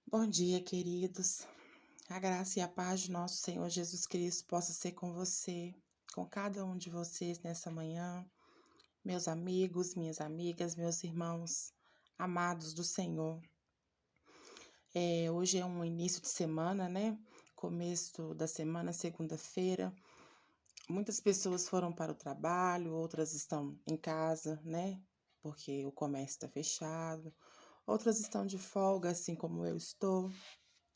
Bom dia, queridos. A graça e a paz de nosso Senhor Jesus Cristo possa ser com você, com cada um de vocês nessa manhã, meus amigos, minhas amigas, meus irmãos amados do Senhor. Hoje é um início de semana, né? Começo da semana, segunda-feira. Muitas pessoas foram para o trabalho, outras estão em casa, né? Porque o comércio está fechado. Outras estão de folga, assim como eu estou.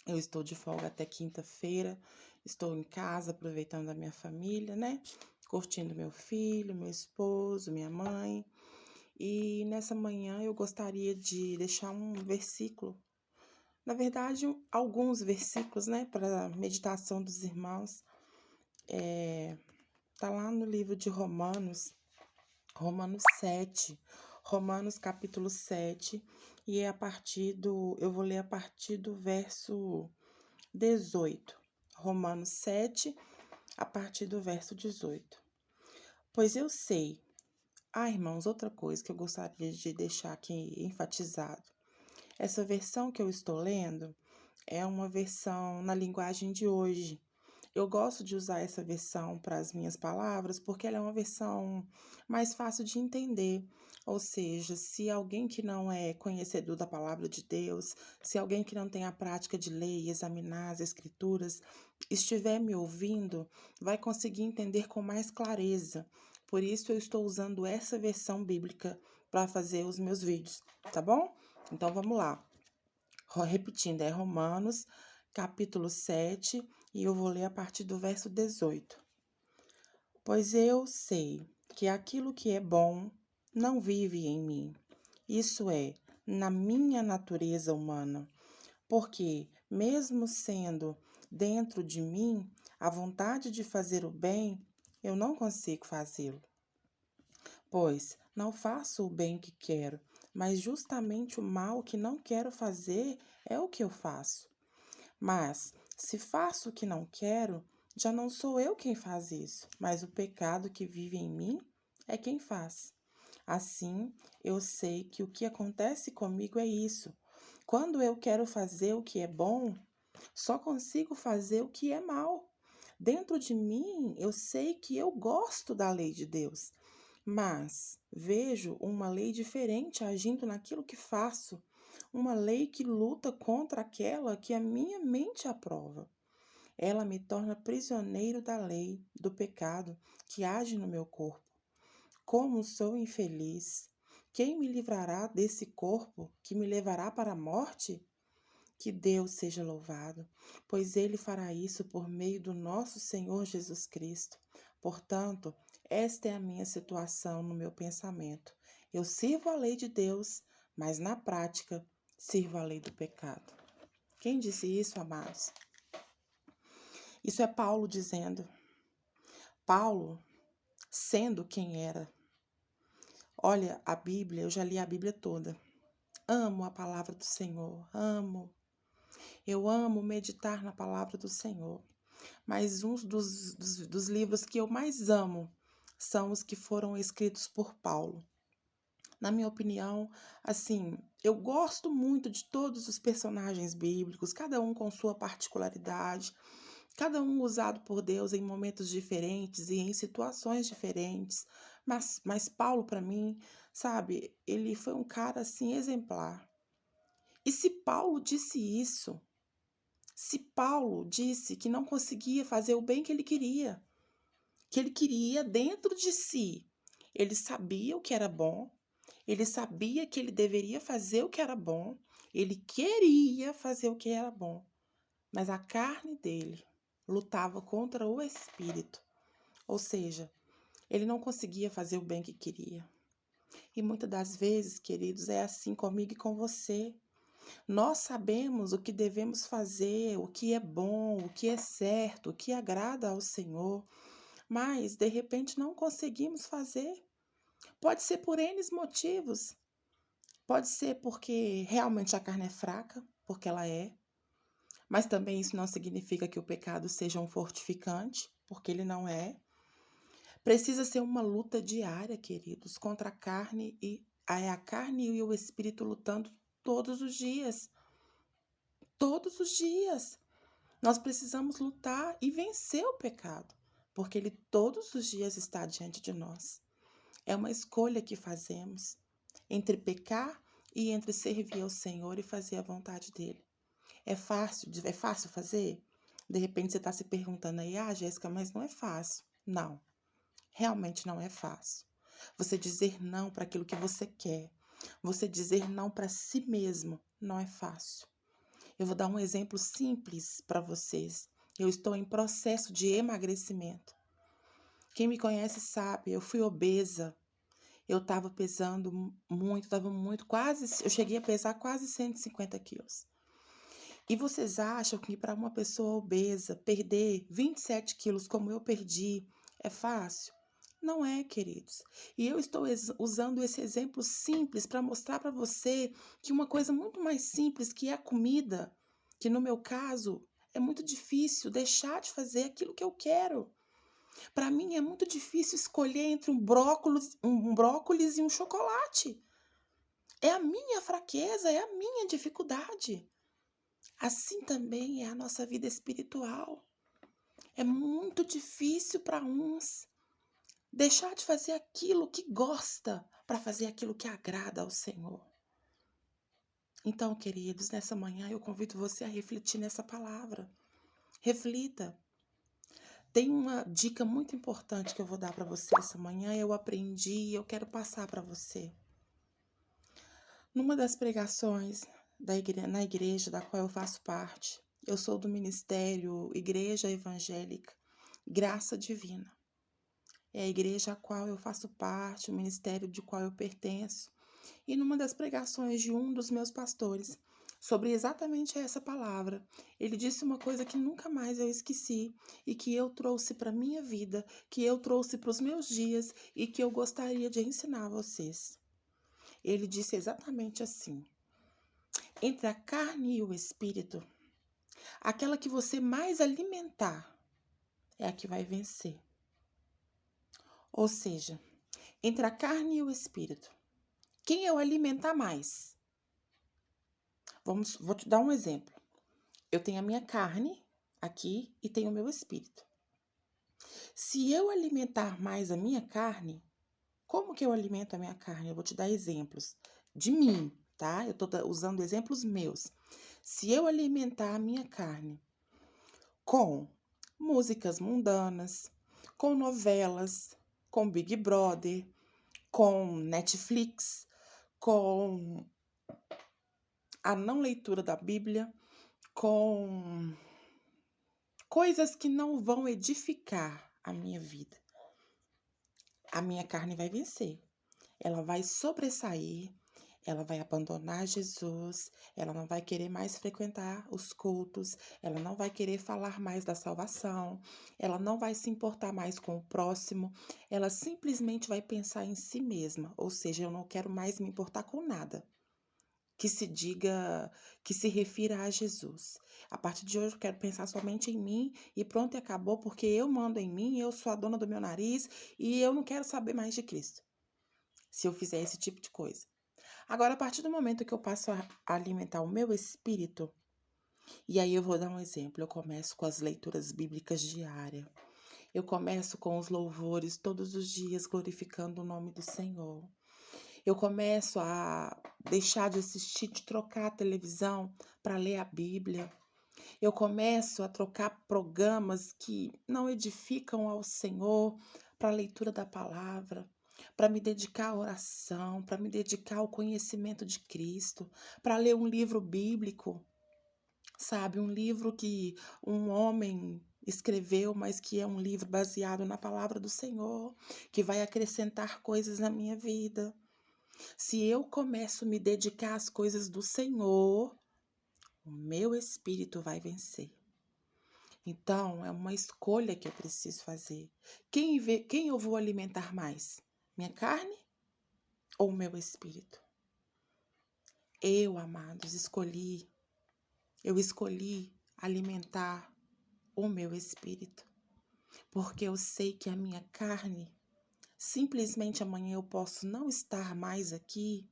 Eu estou de folga até quinta-feira, estou em casa aproveitando a minha família, né? Curtindo meu filho, meu esposo, minha mãe. E nessa manhã eu gostaria de deixar um versículo, na verdade, alguns versículos, né, para a meditação dos irmãos. Tá lá no livro de Romanos, Romanos 7, Romanos capítulo 7, e eu vou ler a partir do verso 18. Romanos 7, a partir do verso 18. Pois eu sei. Irmãos, outra coisa que eu gostaria de deixar aqui enfatizado. Essa versão que eu estou lendo é uma versão na linguagem de hoje. Eu gosto de usar essa versão para as minhas palavras porque ela é uma versão mais fácil de entender. Ou seja, se alguém que não é conhecedor da palavra de Deus, se alguém que não tem a prática de ler e examinar as escrituras, estiver me ouvindo, vai conseguir entender com mais clareza. Por isso eu estou usando essa versão bíblica para fazer os meus vídeos, tá bom? Então vamos lá. Repetindo, é Romanos, capítulo 7, e eu vou ler a partir do verso 18. Pois eu sei que aquilo que é bom não vive em mim, isso é, na minha natureza humana, porque, mesmo sendo dentro de mim a vontade de fazer o bem, eu não consigo fazê-lo. Pois não faço o bem que quero, mas justamente o mal que não quero fazer é o que eu faço. Mas, se faço o que não quero, já não sou eu quem faz isso, mas o pecado que vive em mim é quem faz. Assim, eu sei que o que acontece comigo é isso. Quando eu quero fazer o que é bom, só consigo fazer o que é mal. Dentro de mim, eu sei que eu gosto da lei de Deus, mas vejo uma lei diferente agindo naquilo que faço, uma lei que luta contra aquela que a minha mente aprova. Ela me torna prisioneiro da lei, do pecado que age no meu corpo. Como sou infeliz! Quem me livrará desse corpo que me levará para a morte? Que Deus seja louvado, pois Ele fará isso por meio do nosso Senhor Jesus Cristo. Portanto, esta é a minha situação no meu pensamento. Eu sirvo a lei de Deus, mas na prática sirvo a lei do pecado. Quem disse isso, amados? Isso é Paulo dizendo. Paulo, sendo quem era. Olha, a Bíblia, eu já li a Bíblia toda. Amo a palavra do Senhor, amo. Eu amo meditar na palavra do Senhor. Mas um dos livros que eu mais amo são os que foram escritos por Paulo. Na minha opinião, assim, eu gosto muito de todos os personagens bíblicos, cada um com sua particularidade, cada um usado por Deus em momentos diferentes e em situações diferentes. Mas Paulo, para mim, sabe, ele foi um cara assim exemplar. E se Paulo disse isso, se Paulo disse que não conseguia fazer o bem que ele queria dentro de si, ele sabia o que era bom, ele sabia que ele deveria fazer o que era bom, ele queria fazer o que era bom, mas a carne dele lutava contra o espírito, ou seja, ele não conseguia fazer o bem que queria. E muitas das vezes, queridos, é assim comigo e com você. Nós sabemos o que devemos fazer, o que é bom, o que é certo, o que agrada ao Senhor, mas de repente não conseguimos fazer. Pode ser por N motivos. Pode ser porque realmente a carne é fraca, porque ela é, mas também isso não significa que o pecado seja um fortificante, porque ele não é. Precisa ser uma luta diária, queridos, contra a carne e a carne e o espírito lutando todos os dias. todos os dias. Nós precisamos lutar e vencer o pecado, porque ele todos os dias está diante de nós. É uma escolha que fazemos entre pecar e entre servir ao Senhor e fazer a vontade dele. É fácil fazer? De repente você está se perguntando aí, Jéssica, mas não é fácil. Não, realmente não é fácil. Você dizer não para aquilo que você quer, você dizer não para si mesmo, não é fácil. Eu vou dar um exemplo simples para vocês. Eu estou em processo de emagrecimento. Quem me conhece sabe, eu fui obesa. Eu estava pesando muito, eu cheguei a pesar quase 150 quilos. E vocês acham que para uma pessoa obesa perder 27 quilos como eu perdi é fácil? Não é, queridos. E eu estou usando esse exemplo simples para mostrar para você que uma coisa muito mais simples, que é a comida, que no meu caso é muito difícil deixar de fazer aquilo que eu quero. Para mim é muito difícil escolher entre um brócolis e um chocolate. É a minha fraqueza, é a minha dificuldade. Assim também é a nossa vida espiritual. É muito difícil para uns deixar de fazer aquilo que gosta para fazer aquilo que agrada ao Senhor. Então, queridos, nessa manhã eu convido você a refletir nessa palavra. Reflita. Tem uma dica muito importante que eu vou dar para você essa manhã. Eu aprendi e eu quero passar para você. Numa das pregações na igreja da qual eu faço parte, eu sou do ministério Igreja Evangélica Graça Divina. É a igreja a qual eu faço parte, o ministério de qual eu pertenço. E numa das pregações de um dos meus pastores, sobre exatamente essa palavra, ele disse uma coisa que nunca mais eu esqueci e que eu trouxe para a minha vida, que eu trouxe para os meus dias e que eu gostaria de ensinar a vocês. Ele disse exatamente assim: entre a carne e o espírito, aquela que você mais alimentar é a que vai vencer. Ou seja, entre a carne e o espírito, quem eu alimentar mais? Vou te dar um exemplo. Eu tenho a minha carne aqui e tenho o meu espírito. Se eu alimentar mais a minha carne, como que eu alimento a minha carne? Eu vou te dar exemplos de mim, tá? Eu estou usando exemplos meus. Se eu alimentar a minha carne com músicas mundanas, com novelas, com Big Brother, com Netflix, com a não leitura da Bíblia, com coisas que não vão edificar a minha vida, a minha carne vai vencer. Ela vai sobressair, ela vai abandonar Jesus, ela não vai querer mais frequentar os cultos, ela não vai querer falar mais da salvação, ela não vai se importar mais com o próximo, ela simplesmente vai pensar em si mesma, ou seja, eu não quero mais me importar com nada que se diga, que se refira a Jesus. A partir de hoje eu quero pensar somente em mim e pronto, e acabou, porque eu mando em mim, eu sou a dona do meu nariz e eu não quero saber mais de Cristo, se eu fizer esse tipo de coisa. Agora, a partir do momento que eu passo a alimentar o meu espírito, e aí eu vou dar um exemplo, eu começo com as leituras bíblicas diárias, eu começo com os louvores todos os dias, glorificando o nome do Senhor. Eu começo a deixar de assistir, de trocar a televisão para ler a Bíblia. Eu começo a trocar programas que não edificam ao Senhor para a leitura da palavra, para me dedicar à oração, para me dedicar ao conhecimento de Cristo, para ler um livro bíblico, sabe? Um livro que um homem escreveu, mas que é um livro baseado na palavra do Senhor, que vai acrescentar coisas na minha vida. Se eu começo a me dedicar às coisas do Senhor, o meu espírito vai vencer. Então, é uma escolha que eu preciso fazer. Quem eu vou alimentar mais? Minha carne ou o meu espírito? Eu, amados, eu escolhi alimentar o meu espírito, porque eu sei que a minha carne, simplesmente amanhã eu posso não estar mais aqui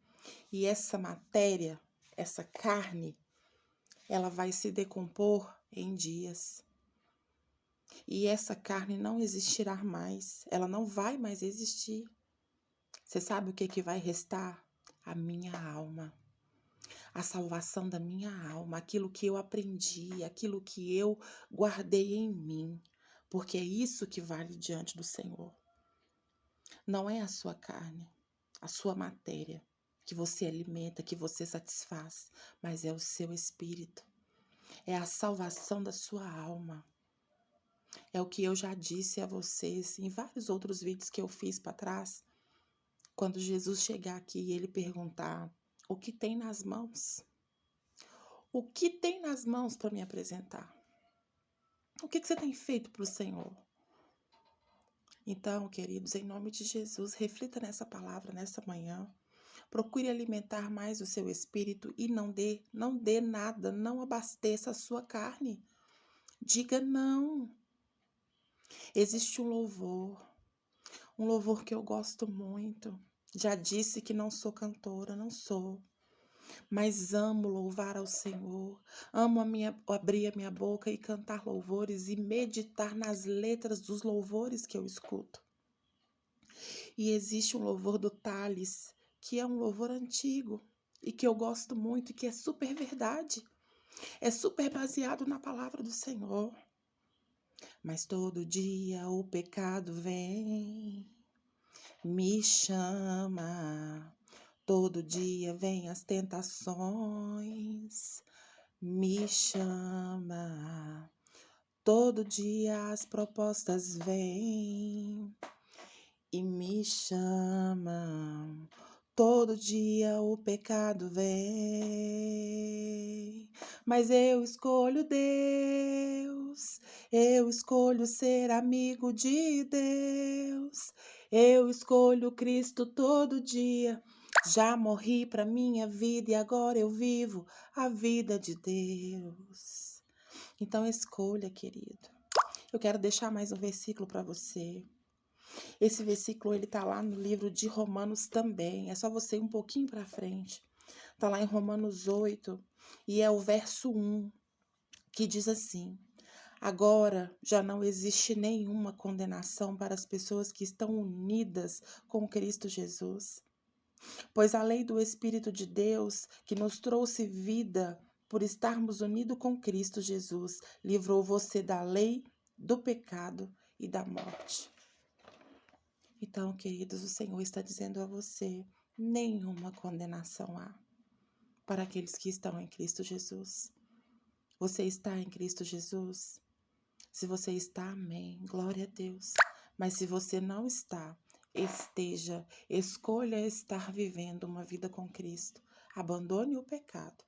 e essa matéria, essa carne, ela vai se decompor em dias. E essa carne não existirá mais, ela não vai mais existir. Você sabe o que vai restar? A minha alma, a salvação da minha alma, aquilo que eu aprendi, aquilo que eu guardei em mim, porque é isso que vale diante do Senhor. Não é a sua carne, a sua matéria, que você alimenta, que você satisfaz, mas é o seu espírito. É a salvação da sua alma. É o que eu já disse a vocês em vários outros vídeos que eu fiz para trás. Quando Jesus chegar aqui e ele perguntar: o que tem nas mãos? O que tem nas mãos para me apresentar? O que você tem feito para o Senhor? Então, queridos, em nome de Jesus, reflita nessa palavra nessa manhã. Procure alimentar mais o seu espírito e não dê nada, não abasteça a sua carne. Diga não. Existe um louvor que eu gosto muito. Já disse que não sou cantora, não sou. Mas amo louvar ao Senhor. Amo abrir a minha boca e cantar louvores e meditar nas letras dos louvores que eu escuto. E existe um louvor do Thales, que é um louvor antigo e que eu gosto muito e que é super verdade. É super baseado na palavra do Senhor. Mas todo dia o pecado vem, me chama. Todo dia vem as tentações, me chama. Todo dia as propostas vêm e me chama. Todo dia o pecado vem, mas eu escolho Deus, eu escolho ser amigo de Deus, eu escolho Cristo todo dia. Já morri para minha vida e agora eu vivo a vida de Deus. Então escolha, querido. Eu quero deixar mais um versículo para você. Esse versículo ele tá lá no livro de Romanos também. É só você ir um pouquinho para frente. Tá lá em Romanos 8 e é o verso 1 que diz assim: agora já não existe nenhuma condenação para as pessoas que estão unidas com Cristo Jesus. Pois a lei do Espírito de Deus, que nos trouxe vida por estarmos unidos com Cristo Jesus, livrou você da lei, do pecado e da morte. Então, queridos, o Senhor está dizendo a você: nenhuma condenação há para aqueles que estão em Cristo Jesus. Você está em Cristo Jesus? Se você está, amém, glória a Deus. Mas se você não está, escolha estar vivendo uma vida com Cristo. Abandone o pecado.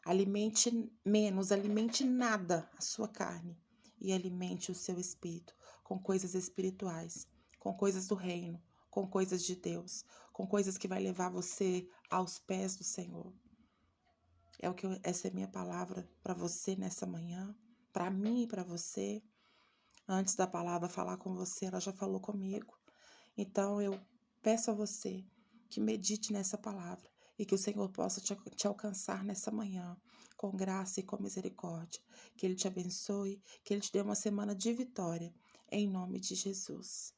Alimente menos, alimente nada a sua carne e alimente o seu espírito com coisas espirituais, com coisas do reino, com coisas de Deus, com coisas que vai levar você aos pés do Senhor. Essa é a minha palavra para você nessa manhã, para mim e para você. Antes da palavra falar com você, ela já falou comigo. Então eu peço a você que medite nessa palavra e que o Senhor possa te alcançar nessa manhã com graça e com misericórdia. Que Ele te abençoe, que Ele te dê uma semana de vitória, em nome de Jesus.